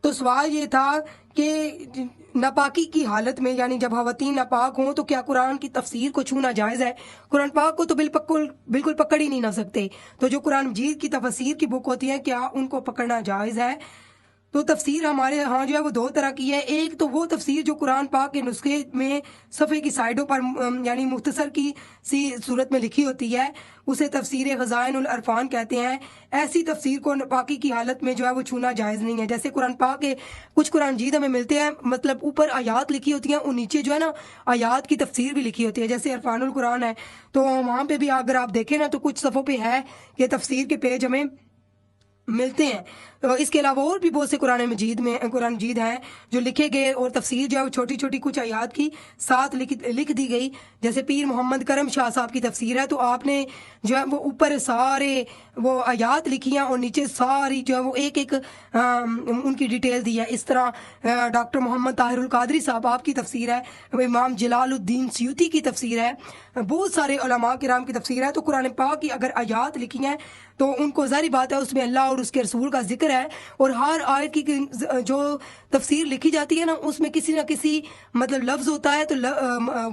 تو سوال یہ تھا کہ ناپاکی کی حالت میں، یعنی جب خواتین ناپاک ہوں تو کیا قرآن کی تفسیر کو چھونا جائز ہے؟ قرآن پاک کو تو بالکل پکڑ ہی نہیں نہ سکتے، تو جو قرآن مجید کی تفسیر کی بک ہوتی ہے کیا ان کو پکڑنا جائز ہے؟ تو تفسیر ہمارے ہاں جو ہے وہ دو طرح کی ہے۔ ایک تو وہ تفسیر جو قرآن پاک کے نسخے میں صفحے کی سائڈوں پر یعنی مختصر کی سی صورت میں لکھی ہوتی ہے، اسے تفسیر خزائن العرفان کہتے ہیں۔ ایسی تفسیر کو ناپاکی کی حالت میں جو ہے وہ چھونا جائز نہیں ہے۔ جیسے قرآن پاک کے کچھ قرآن مجید ہمیں ملتے ہیں، مطلب اوپر آیات لکھی ہوتی ہیں اور نیچے جو ہے نا آیات کی تفسیر بھی لکھی ہوتی ہے، جیسے عرفان القرآن ہے، تو وہاں پہ بھی اگر آپ دیکھیں نا تو کچھ صفحوں پہ ہے کہ تفسیر کے پیج ہمیں ملتے ہیں۔ اس کے علاوہ اور بھی بہت سے قرآن مجید ہیں جو لکھے گئے، اور تفسیر جو ہے وہ چھوٹی چھوٹی کچھ آیات کی ساتھ لکھ دی گئی۔ جیسے پیر محمد کرم شاہ صاحب کی تفسیر ہے، تو آپ نے جو ہے وہ اوپر سارے وہ آیات لکھی ہیں اور نیچے ساری جو ہے وہ ایک ایک ان کی ڈیٹیل دی ہے۔ اس طرح ڈاکٹر محمد طاہر القادری صاحب آپ کی تفسیر ہے، امام جلال الدین سیوطی کی تفسیر ہے، بہت سارے علماء کرام کی تفسیر ہے۔ تو قرآن پاک کی اگر آیات لکھی ہیں تو ان کو ظاہری بات ہے اس میں اللہ اور اس کے رسول کا ذکر ہے، اور ہر آیت کی جو تفسیر لکھی جاتی ہے نا اس میں کسی نہ کسی مطلب لفظ ہوتا ہے، تو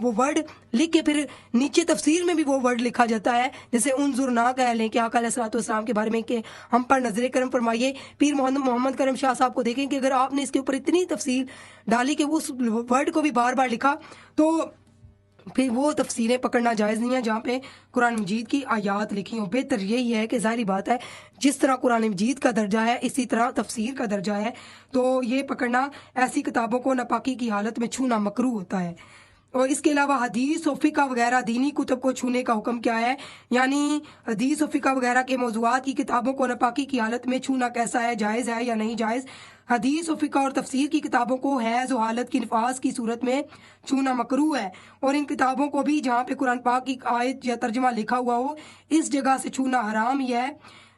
وہ ورڈ لکھ کے پھر نیچے تفسیر میں بھی وہ ورڈ لکھا جاتا ہے، جیسے انظر نہ کہہ لیں کہ آقا علیہ الصلوۃ والسلام کے بارے میں کہ ہم پر نظر کرم فرمائیے۔ پیر محمد کرم شاہ صاحب کو دیکھیں کہ اگر آپ نے اس کے اوپر اتنی تفسیر ڈالی کہ اس ورڈ کو بھی بار بار لکھا، تو پھر وہ تفسیریں پکڑنا جائز نہیں ہے جہاں پہ قرآن مجید کی آیات لکھی ہوں۔ بہتر یہی ہے کہ ظاہری بات ہے جس طرح قرآن مجید کا درجہ ہے اسی طرح تفسیر کا درجہ ہے، تو یہ پکڑنا، ایسی کتابوں کو ناپاکی کی حالت میں چھونا مکروہ ہوتا ہے۔ اور اس کے علاوہ حدیث و فقہ وغیرہ دینی کتب کو چھونے کا حکم کیا ہے؟ یعنی حدیث و فقہ وغیرہ کے موضوعات کی کتابوں کو ناپاکی کی حالت میں چھونا کیسا ہے، جائز ہے یا نہیں جائز؟ حدیث و فقہ اور تفسیر کی کتابوں کو حیض و حالت کی نفاس کی صورت میں چھونا مکروہ ہے، اور ان کتابوں کو بھی جہاں پہ قرآن پاک کی آیت یا ترجمہ لکھا ہوا ہو اس جگہ سے چھونا حرام ہی ہے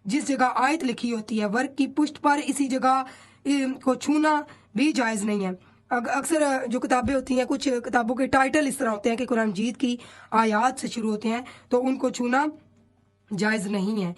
جس جگہ آیت لکھی ہوتی ہے۔ ورق کی پشت پر اسی جگہ کو چھونا بھی جائز نہیں ہے۔ اکثر جو کتابیں ہوتی ہیں، کچھ کتابوں کے ٹائٹل اس طرح ہوتے ہیں کہ قرآن مجید کی آیات سے شروع ہوتے ہیں، تو ان کو چھونا جائز نہیں ہے۔